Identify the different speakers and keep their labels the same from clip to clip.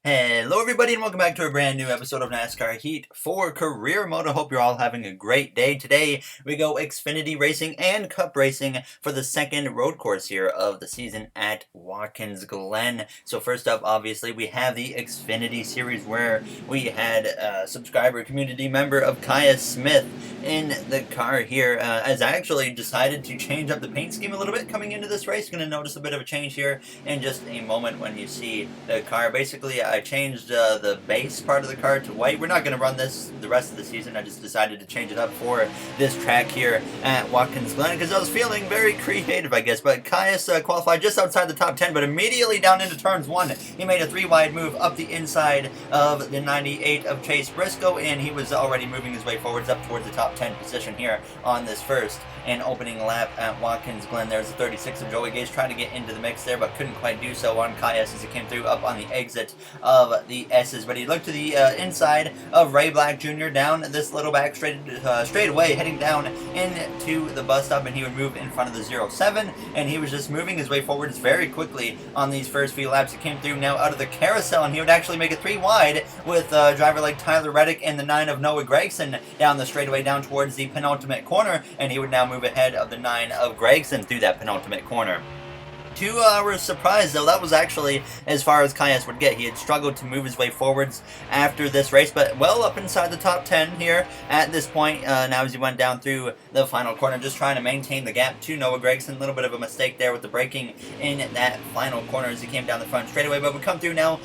Speaker 1: Hello everybody and welcome back to a brand new episode of NASCAR Heat for Career Mode. I hope you're all having a great day. Today we go Xfinity Racing and Cup Racing for the second road course here of the season at Watkins Glen. So first up, obviously, we have the Xfinity Series where we had a subscriber community member of Kaya Smith in the car here as I actually decided to change up the paint scheme a little bit coming into this race. You're going to notice a bit of a change here in just a moment when you see the car. Basically, I changed the base part of the car to white. We're not going to run this the rest of the season. I just decided to change it up for this track here at Watkins Glen because I was feeling very creative, I guess. But Caius qualified just outside the top 10, but immediately down into turns 1, he made a 3-wide move up the inside of the 98 of Chase Briscoe, and he was already moving his way forwards up towards the top 10 position here on this first and opening lap at Watkins Glen. There's a 36 of Joey Gase trying to get into the mix there, but couldn't quite do so on Caius as he came through up on the exit of the S's. But he looked to the inside of Ray Black Jr. down this little back straight away, heading down into the bus stop, and he would move in front of the 07, and he was just moving his way forwards very quickly on these first few laps. He came through now out of the carousel, and he would actually make it 3 wide with a driver like Tyler Reddick and the 9 of Noah Gragson down the straightaway down towards the penultimate corner, and he would now move ahead of the 9 of Gragson through that penultimate corner. To our surprise, though, that was actually as far as Caius would get. He had struggled to move his way forwards after this race, but well up inside the top 10 here at this point. Now as he went down through the final corner, just trying to maintain the gap to Noah Gragson. A little bit of a mistake there with the braking in that final corner as he came down the front straightaway, but we come through now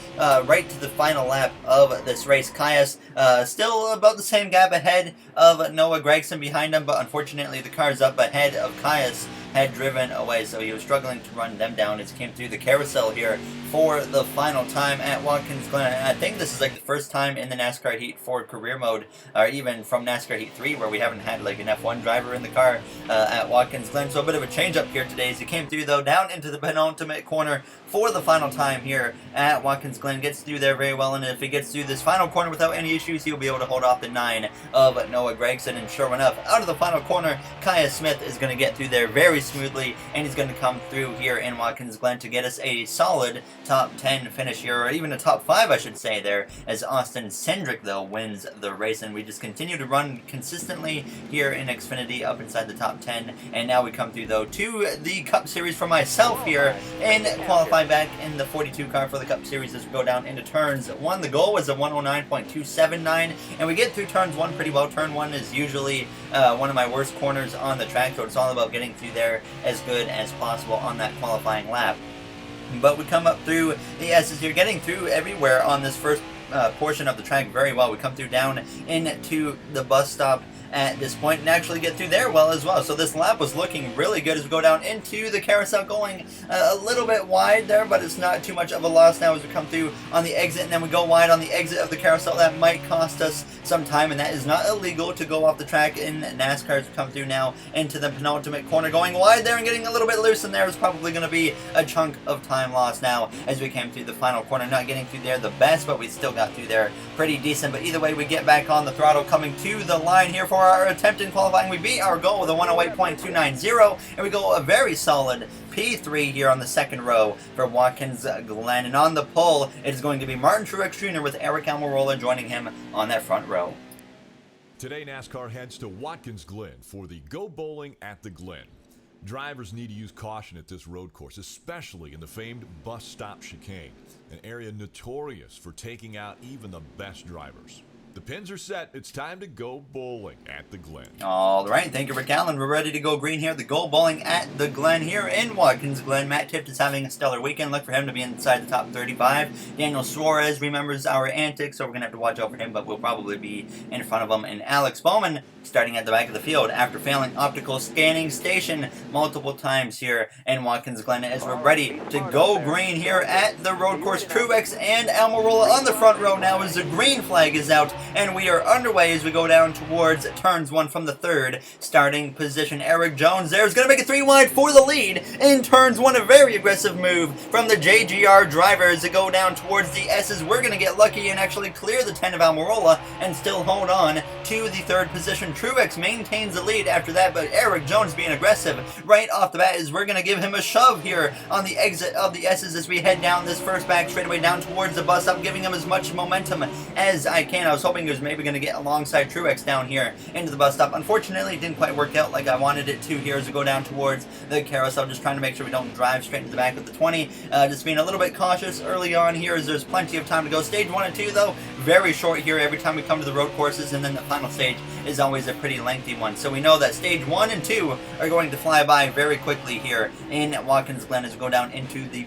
Speaker 1: right to the final lap of this race. Caius still about the same gap ahead of Noah Gragson behind him, but unfortunately the cars up ahead of Caius had driven away, so he was struggling to run them down as he came through the carousel here for the final time at Watkins Glen. And I think this is like the first time in the NASCAR Heat for career mode, or even from NASCAR Heat 3, where we haven't had like an F1 driver in the car at Watkins Glen. So a bit of a change up here today as he came through, though, down into the penultimate corner for the final time here at Watkins Glen. Gets through there very well, and if he gets through this final corner without any issues, he'll be able to hold off the 9 of Noah Gragson. And sure enough, out of the final corner, Kaya Smith is going to get through there very smoothly, and he's going to come through here in Watkins Glen to get us a solid top 10 finish here, or even a top 5, I should say, there, as Austin Cindric, though, wins the race. And we just continue to run consistently here in Xfinity up inside the top 10. And now we come through, though, to the Cup Series for myself here and qualify back in the 42 car for the Cup Series as we go down into turns 1. The goal was a 109.279, and we get through turns 1 pretty well. Turn 1 is usually one of my worst corners on the track, so it's all about getting through there as good as possible on that qualifying lap. But we come up through the S's here, getting through everywhere on this first portion of the track very well. We come through down into the bus stop at this point and actually get through there well as well. So this lap was looking really good as we go down into the carousel, going a little bit wide there, but it's not too much of a loss now as we come through on the exit, and then we go wide on the exit of the carousel. That might cost us some time, and that is not illegal to go off the track in NASCAR as we come through now into the penultimate corner. Going wide there and getting a little bit loose in there is probably going to be a chunk of time lost now as we came through the final corner. Not getting through there the best, but we still got through there pretty decent. But either way, we get back on the throttle coming to the line here for our attempt in qualifying. We beat our goal with a 108.290, and we go a very solid P3 here on the second row for Watkins Glen. And on the pole, it is going to be Martin Truex Jr. with Eric Almirola joining him on that front row.
Speaker 2: Today, NASCAR heads to Watkins Glen for the Go Bowling at the Glen. Drivers need to use caution at this road course, especially in the famed bus stop chicane, an area notorious for taking out even the best drivers. The pins are set. It's time to go bowling at the Glen.
Speaker 1: All right, thank you, Rick Allen. We're ready to go green here. The Go Bowling at the Glen here in Watkins Glen. Matt Tifft is having a stellar weekend. Look for him to be inside the top 35. Daniel Suarez remembers our antics, so we're going to have to watch out for him, but we'll probably be in front of him. And Alex Bowman starting at the back of the field after failing optical scanning station multiple times here in Watkins Glen as we're ready to go green here at the road course. Truex and Almirola on the front row now as the green flag is out and we are underway as we go down towards turns 1 from the 3rd starting position. Eric Jones there's going to make it 3 wide for the lead in turns 1. A very aggressive move from the JGR drivers to go down towards the S's. We're going to get lucky and actually clear the 10 of Almirola and still hold on to the 3rd position. Truex maintains the lead after that, but Eric Jones being aggressive right off the bat is we're going to give him a shove here on the exit of the S's as we head down this first back straightaway down towards the bus stop, giving him as much momentum as I can. I was hoping he was maybe going to get alongside Truex down here into the bus stop. Unfortunately, it didn't quite work out like I wanted it to here as we go down towards the carousel, just trying to make sure we don't drive straight into the back of the 20. Just being a little bit cautious early on here as there's plenty of time to go. Stage 1 and 2 though, very short here every time we come to the road courses, and then the final stage is always a pretty lengthy one. So we know that stage 1 and 2 are going to fly by very quickly here in Watkins Glen as we go down into the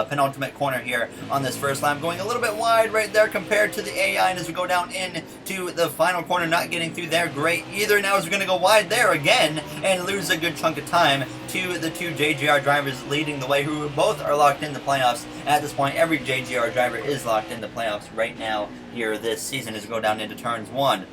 Speaker 1: penultimate corner here on this first lap. Going a little bit wide right there compared to the AI, and as we go down into the final corner, not getting through there great either. Now as we're going to go wide there again and lose a good chunk of time to the 2 JGR drivers leading the way, who both are locked in the playoffs at this point. Every JGR driver is locked in the playoffs right now here this season as we go down into turns 1.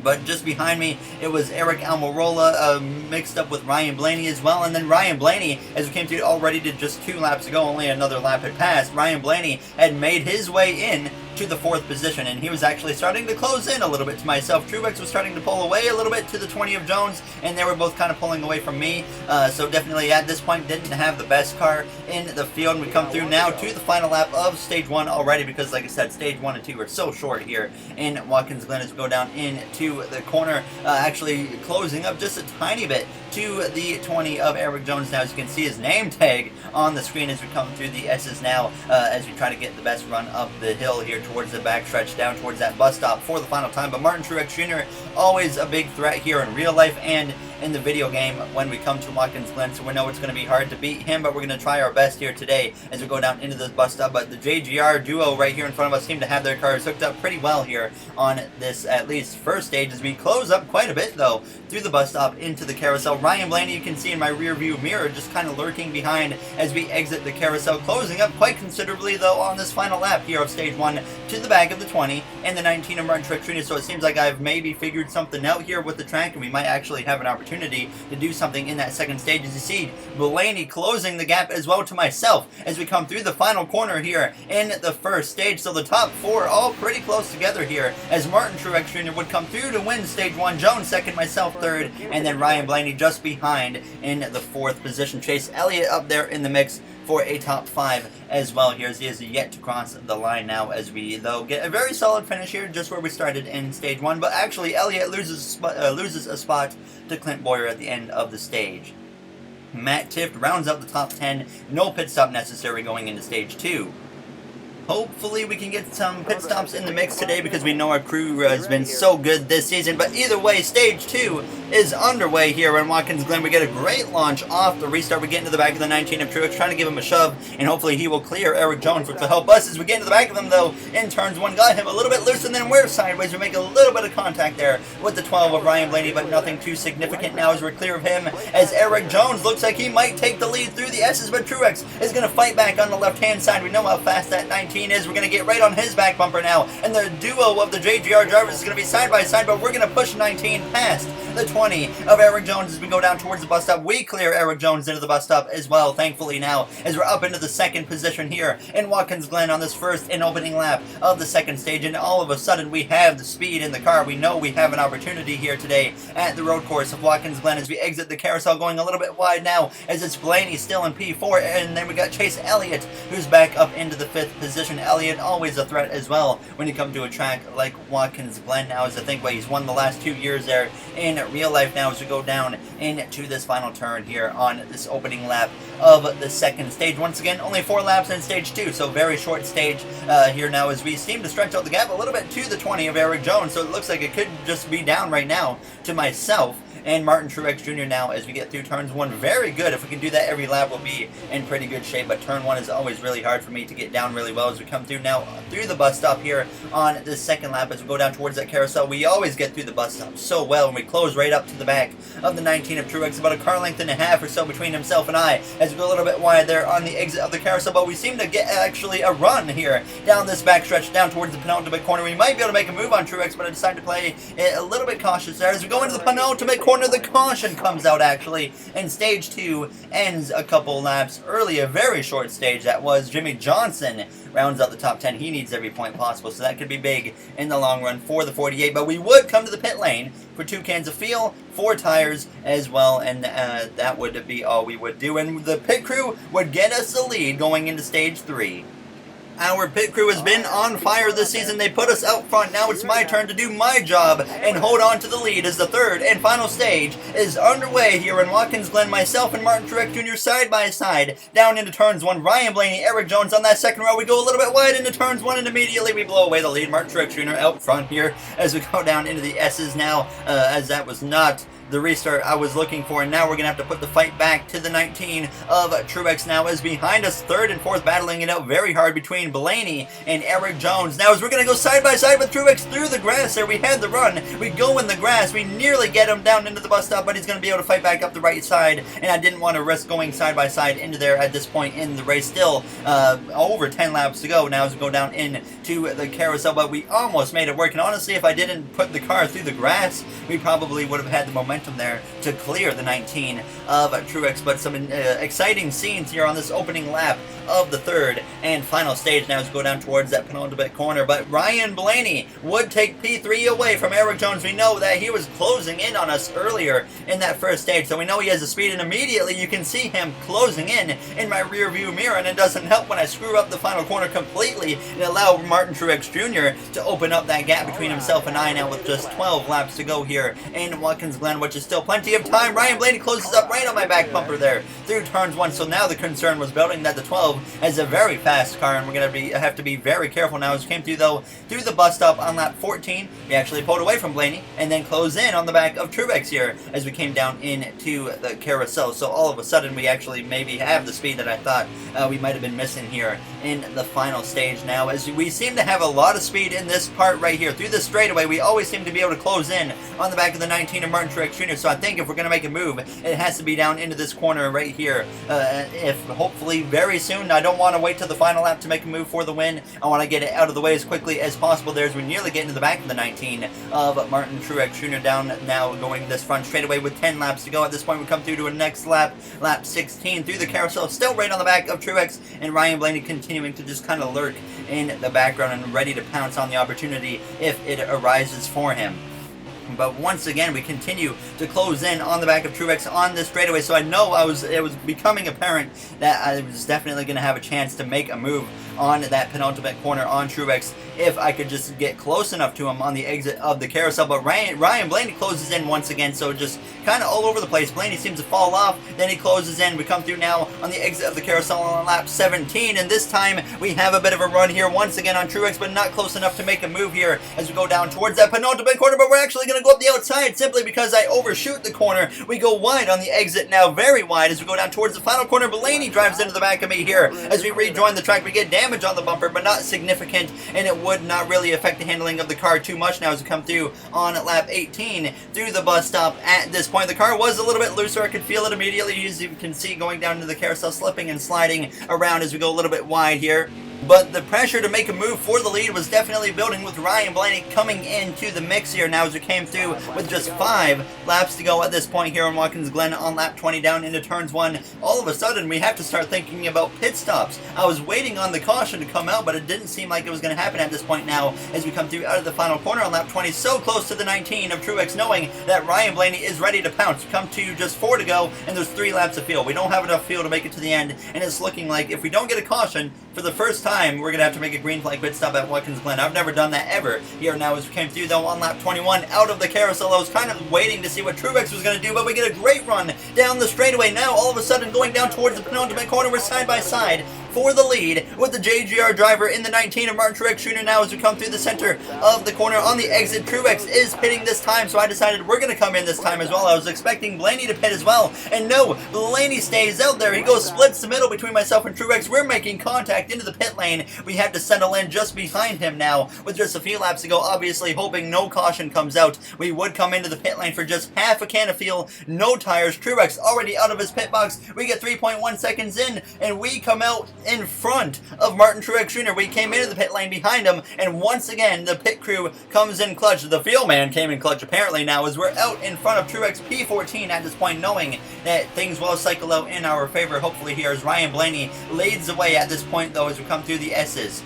Speaker 1: But just behind me, it was Eric Almirola mixed up with Ryan Blaney as well. And then Ryan Blaney, as we came to already to just 2 laps ago, only another lap had passed, Ryan Blaney had made his way in to the 4th position, and he was actually starting to close in a little bit to myself. Truex was starting to pull away a little bit to the 20 of Jones, and they were both kind of pulling away from me. So definitely at this point didn't have the best car in the field. And we come through now to the final lap of stage 1 already, because like I said, stage 1 and 2 are so short here in Watkins Glen as we go down into the corner, actually closing up just a tiny bit to the 20 of Eric Jones. Now as you can see his name tag on the screen as we come through the S's now, as we try to get the best run up the hill here towards the backstretch down towards that bus stop for the final time. But Martin Truex Jr. always a big threat here in real life and in the video game when we come to Watkins Glen, so we know it's going to be hard to beat him, but we're going to try our best here today as we go down into this bus stop. But the JGR duo right here in front of us seem to have their cars hooked up pretty well here on this at least first stage as we close up quite a bit though through the bus stop into the carousel. Ryan Blaney, you can see in my rear view mirror, just kind of lurking behind as we exit the carousel, closing up quite considerably though on this final lap here of stage 1 to the back of the 20 and the 19 of Martin Truex Jr. So it seems like I've maybe figured something out here with the track, and we might actually have an opportunity to do something in that second stage. As you see, Blaney closing the gap as well to myself as we come through the final corner here in the first stage. So the top 4 all pretty close together here as Martin Truex Jr. would come through to win stage 1, Jones second, myself third, and then Ryan Blaney just behind in the 4th position. Chase Elliott up there in the mix for a top 5 as well here, as he has yet to cross the line now, as we though get a very solid finish here just where we started in stage 1. But actually Elliott loses a spot to Clint Boyer at the end of the stage. Matt Tifft rounds up the top 10, no pit stop necessary going into stage 2. Hopefully we can get some pit stops in the mix today, because we know our crew has been so good this season. But either way, stage 2 is underway here in Watkins Glen. We get a great launch off the restart. We get into the back of the 19 of Truex, trying to give him a shove, and hopefully he will clear Eric Jones, which will help us as we get into the back of him though in turns 1. Got him a little bit loose, and then we're sideways. We make a little bit of contact there with the 12 of Ryan Blaney, but nothing too significant now as we're clear of him, as Eric Jones looks like he might take the lead through the S's, but Truex is going to fight back on the left-hand side. We know how fast that 19 is. We're going to get right on his back bumper now, and the duo of the JGR drivers is going to be side by side, but we're going to push 19 past the 20 of Eric Jones as we go down towards the bus stop. We clear Eric Jones into the bus stop as well, thankfully, now as we're up into the 2nd position here in Watkins Glen on this first and opening lap of the 2nd stage. And all of a sudden we have the speed in the car. We know we have an opportunity here today at the road course of Watkins Glen as we exit the carousel, going a little bit wide now as it's Blaney still in P4, and then we got Chase Elliott who's back up into the 5th position. Elliott always a threat as well when you come to a track like Watkins Glen now, as I think he's won the last 2 years there in real life now as we go down into this final turn here on this opening lap of the 2nd stage. Once again, only 4 laps in stage 2, so very short stage here now as we seem to stretch out the gap a little bit to the 20 of Eric Jones. So it looks like it could just be down right now to myself and Martin Truex Jr. now as we get through turns 1. Very good. If we can do that every lap, we'll be in pretty good shape, but turn 1 is always really hard for me to get down really well as we come through now through the bus stop here on the second lap as we go down towards that carousel. We always get through the bus stop so well, and we close right up to the back of the 19 of Truex, about a car length and a half or so between himself and I as we go a little bit wide there on the exit of the carousel, but we seem to get actually a run here down this back stretch down towards the penultimate corner. We might be able to make a move on Truex, but I decided to play it a little bit cautious there. As we go into the penultimate corner, the caution comes out actually, and stage 2 ends a couple laps early. A very short stage that was. Jimmy Johnson rounds out the top 10. He needs every point possible, so that could be big in the long run for the 48, but we would come to the pit lane for 2 cans of fuel, 4 tires as well, and that would be all we would do, and the pit crew would get us the lead going into stage 3. Our pit crew has been on fire this season. They put us out front. Now it's my turn to do my job and hold on to the lead as the third and final stage is underway here in Watkins Glen. Myself and Martin Truex Jr. side by side down into turns 1. Ryan Blaney, Eric Jones on that second row. We go a little bit wide into turns 1 and immediately we blow away the lead. Martin Truex Jr. out front here as we go down into the S's now, as that was not the restart I was looking for, and now we're going to have to put the fight back to the 19 of Truex now as behind us, third and fourth battling it out very hard between Blaney and Eric Jones. Now as we're going to go side by side with Truex through the grass there, we had the run, we go in the grass, we nearly get him down into the bus stop, but he's going to be able to fight back up the right side, and I didn't want to risk going side by side into there at this point in the race. Still over 10 laps to go now as we go down into the carousel, but we almost made it work, and honestly if I didn't put the car through the grass, we probably would have had the momentum there to clear the 19 of Truex. But some exciting scenes here on this opening lap of the third and final stage now as we go down towards that penultimate corner, but Ryan Blaney would take P3 away from Eric Jones. We know that he was closing in on us earlier in that first stage, so we know he has the speed, and immediately you can see him closing in my rear view mirror, and it doesn't help when I screw up the final corner completely and allow Martin Truex Jr. to open up that gap between himself and I now with just 12 laps to go here in Watkins Glen, which is still plenty of time. Ryan Blaney closes up right on my back bumper there through turns 1, so now the concern was building that the 12 has a very fast car, and we're going to have to be very careful now. As we came through though through the bus stop on lap 14, we actually pulled away from Blaney and then close in on the back of Truex here as we came down into the carousel, so all of a sudden we actually maybe have the speed that I thought we might have been missing here in the final stage now, as we seem to have a lot of speed in this part right here through this straightaway. We always seem to be able to close in on the back of the 19 of Martin Truex Jr., so I think if we're going to make a move, it has to be down into this corner right here, if hopefully very soon. I don't want to wait till the final lap to make a move for the win. I want to get it out of the way as quickly as possible there as we nearly get into the back of the 19 of Martin Truex Jr. down now going this front straightaway with 10 laps to go. At this point we come through to a next lap, lap 16 through the carousel, still right on the back of Truex, and Ryan Blaney continuing to just kind of lurk in the background and ready to pounce on the opportunity if it arises for him. But once again, we continue to close in on the back of Truex on this straightaway, so I know it was becoming apparent that I was definitely going to have a chance to make a move on that penultimate corner on Truex if I could just get close enough to him on the exit of the carousel. But Ryan Blaney closes in once again, so just kind of all over the place. Blaney seems to fall off, then he closes in. We come through now on the exit of the carousel on lap 17, and this time we have a bit of a run here once again on Truex, but not close enough to make a move here as we go down towards that penultimate corner. But we're actually going to go up the outside simply because I overshoot the corner. We go wide on the exit now, very wide, as we go down towards the final corner. Blaney drives into the back of me here as we rejoin the track. We get damage on the bumper, but not significant, and it would not really affect the handling of the car too much now as we come through on lap 18 through the bus stop. At this point, the car was a little bit looser. I could feel it immediately, as you can see, going down into the carousel, slipping and sliding around as we go a little bit wide here. But the pressure to make a move for the lead was definitely building with Ryan Blaney coming into the mix here now as we came through with just 5 laps to go at this point here in Watkins Glen on lap 20 down into turns 1. All of a sudden, we have to start thinking about pit stops. I was waiting on the caution to come out, but it didn't seem like it was going to happen at this point now as we come through out of the final corner on lap 20, so close to the 19 of Truex, knowing that Ryan Blaney is ready to pounce. We come to just 4 to go, and there's 3 laps of fuel. We don't have enough fuel to make it to the end, and it's looking like if we don't get a caution, for the first time, we're going to have to make a green flag pit stop at Watkins Glen. I've never done that ever here now as we came through, though, on lap 21 out of the carousel. I was kind of waiting to see what Truex was going to do, but we get a great run down the straightaway. Now, all of a sudden, going down towards the penultimate corner, we're side by side for the lead with the JGR driver in the 19 of Martin Truex Jr. now as we come through the center of the corner on the exit. Truex is pitting this time, so I decided we're going to come in this time as well. I was expecting Blaney to pit as well, and no, Blaney stays out there. He goes splits the middle between myself and Truex. We're making contact into the pit lane. We have to settle in just behind him now with just a few laps to go, obviously hoping no caution comes out. We would come into the pit lane for just half a can of fuel, no tires. Truex already out of his pit box. We get 3.1 seconds in, and we come out in front of Martin Truex Jr. We came into the pit lane behind him, and once again, the pit crew comes in clutch. The field man came in clutch apparently now as we're out in front of Truex P14 at this point, knowing that things will cycle out in our favor hopefully here as Ryan Blaney leads the way at this point though as we come through the S's.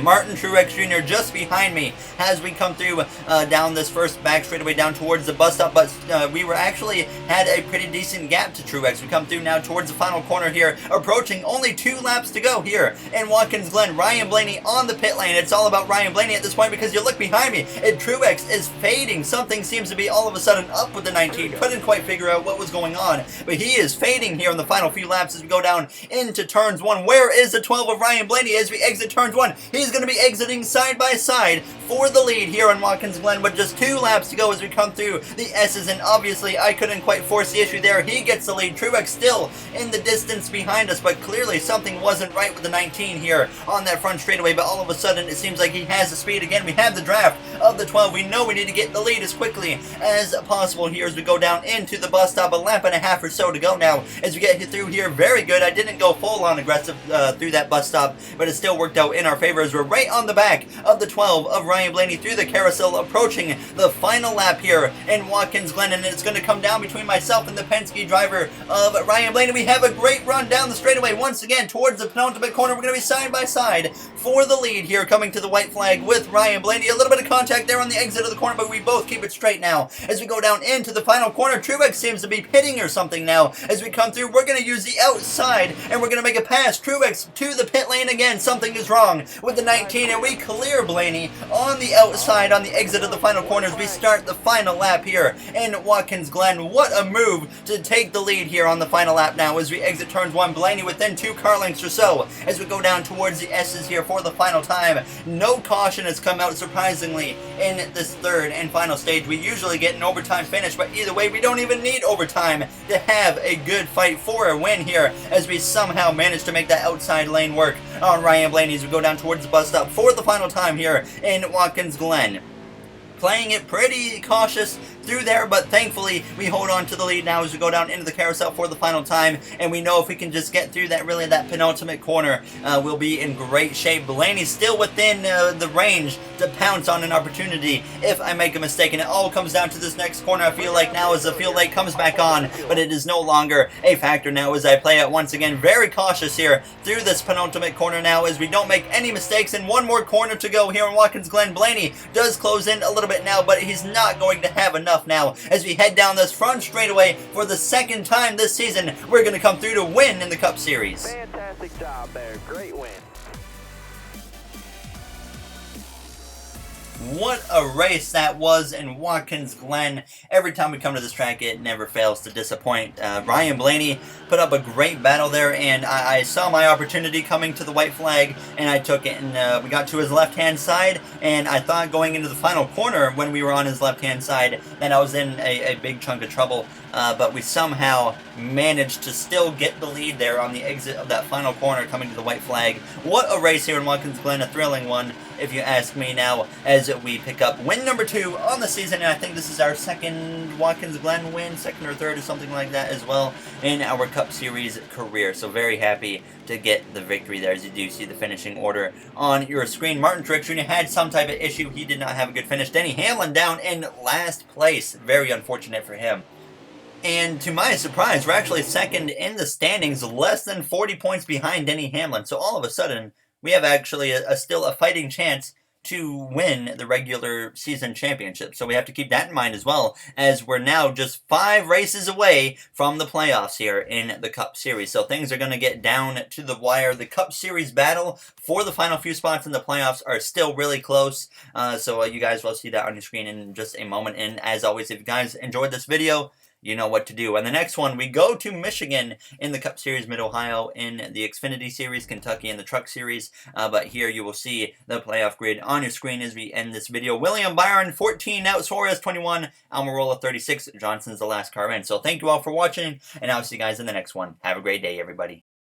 Speaker 1: Martin Truex Jr. just behind me as we come through down this first back straightaway down towards the bus stop, but we were actually had a pretty decent gap to Truex. We come through now towards the final corner here, approaching only 2 laps to go here in Watkins Glen. Ryan Blaney on the pit lane. It's all about Ryan Blaney at this point because you look behind me and Truex is fading. Something seems to be all of a sudden up with the 19. Couldn't quite figure out what was going on, but he is fading here in the final few laps as we go down into turns 1. Where is the 12 of Ryan Blaney as we exit turns 1? He's going to be exiting side by side for the lead here on Watkins Glen with just 2 laps to go as we come through the S's, and obviously I couldn't quite force the issue there. He gets the lead. Truex still in the distance behind us, but clearly something wasn't right with the 19 here on that front straightaway, but all of a sudden it seems like he has the speed again. We have the draft of the 12. We know we need to get the lead as quickly as possible here as we go down into the bus stop. A lap and a half or so to go now as we get through here. Very good. I didn't go full on aggressive through that bus stop, but it still worked out in our favor as we're right on the back of the 12 of Ryan Blaney through the carousel, approaching the final lap here in Watkins Glen, and it's going to come down between myself and the Penske driver of Ryan Blaney. We have a great run down the straightaway once again towards the penultimate corner. We're going to be side by side for the lead here, coming to the white flag with Ryan Blaney. A little bit of contact there on the exit of the corner, but we both keep it straight now as we go down into the final corner. Truex seems to be pitting or something now as we come through. We're going to use the outside and we're going to make a pass. Truex to the pit lane again. Something is wrong with the 19, and we clear Blaney on the outside on the exit of the final corner as we start the final lap here in Watkins Glen. What a move to take the lead here on the final lap now as we exit turns 1. Blaney within 2 car lengths or so as we go down towards the S's here for the final time. No caution has come out surprisingly in this third and final stage. We usually get an overtime finish, but either way we don't even need overtime to have a good fight for a win here as we somehow manage to make that outside lane work on Ryan Blaney as we go down towards the bus stop for the final time here in Watkins Glen. Playing it pretty cautious through there, but thankfully we hold on to the lead now as we go down into the carousel for the final time, and we know if we can just get through that penultimate corner, we'll be in great shape. Blaney's still within the range to pounce on an opportunity if I make a mistake, and it all comes down to this next corner. I feel like now as the field light comes back on, but it is no longer a factor now as I play it once again very cautious here through this penultimate corner now as we don't make any mistakes, and 1 more corner to go here in Watkins Glen. Blaney does close in a little bit now, but he's not going to have enough now as we head down this front straightaway for the 2nd time this season. We're going to come through to win in the Cup Series.
Speaker 3: Fantastic job there. Great win.
Speaker 1: What a race that was in Watkins Glen. Every time we come to this track, it never fails to disappoint. Ryan Blaney put up a great battle there, and I saw my opportunity coming to the white flag, and I took it, and we got to his left-hand side, and I thought going into the final corner when we were on his left-hand side that I was in a big chunk of trouble, but we somehow managed to still get the lead there on the exit of that final corner coming to the white flag. What a race here in Watkins Glen, a thrilling one if you ask me now, as we pick up win number 2 on the season, and I think this is our 2nd Watkins Glen win, 2nd or 3rd or something like that as well in our Cup Series career. So very happy to get the victory there, as you do see the finishing order on your screen. Martin Truex Jr. had some type of issue. He did not have a good finish. Denny Hamlin down in last place. Very unfortunate for him. And to my surprise, we're actually 2nd in the standings, less than 40 points behind Denny Hamlin. So all of a sudden, we have actually still a fighting chance to win the regular season championship. So we have to keep that in mind as well, as we're now just 5 races away from the playoffs here in the Cup Series. So things are going to get down to the wire. The Cup Series battle for the final few spots in the playoffs are still really close. So you guys will see that on your screen in just a moment. And as always, if you guys enjoyed this video, you know what to do. And the next one, we go to Michigan in the Cup Series, Mid-Ohio in the Xfinity Series, Kentucky in the Truck Series. But here you will see the playoff grid on your screen as we end this video. William Byron, 14, now Suarez, 21, Almirola, 36, Johnson's the last car in. So thank you all for watching, and I'll see you guys in the next one. Have a great day, everybody.